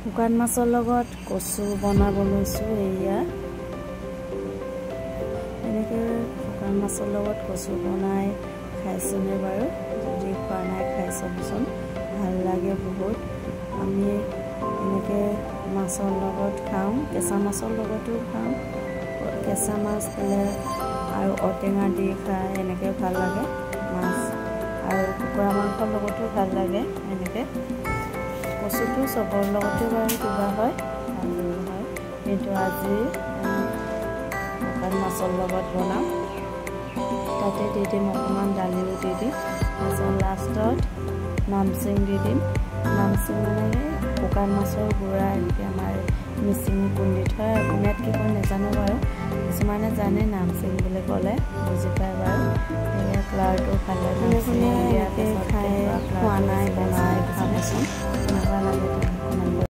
শুকান মাছৰ লগত কচু বনাব লৈছোঁ। এয়া এনেকৈ শুকান মাছৰ লগত কচু বনাই খাইছোনে বাৰু? যদি খোৱা নাই খাই চাবচোন, ভাল লাগে বহুত। আমি এনেকৈ মাছৰ লগত খাওঁ, কেঁচা মাছৰ লগতো খাওঁ। কেঁচা মাছ দিলে আৰু ঔটেঙা দি খাই এনেকৈ ভাল লাগে। মাছ আৰু কুকুৰা মাংসৰ লগতো ভাল লাগে। এনেকৈ কচুটো চবৰ লগতে বাৰু কিবা হয়, ভাল হয়, কিন্তু আজি শুকান মাছৰ লগত বনাম। তাতে দি দিম অকণমান দালিও দি দিম, তাৰপিছত লাষ্টত নামচিং দি দিম। নামচিং মানে শুকান মাছৰ গুড়া, এনেকৈ আমাৰ মিচিং খুন্দি থয়। অসমীয়াত কি কয় নাজানো বাৰু, কিছুমানে জানে নামচিং বুলি ক'লে বুজি পায় বাৰু। সেয়া কালাৰটো খালে নামচিং ইয়াতে খাই খোৱা নাই, বনাই খাবচোন, কেনেকুৱা লাগে।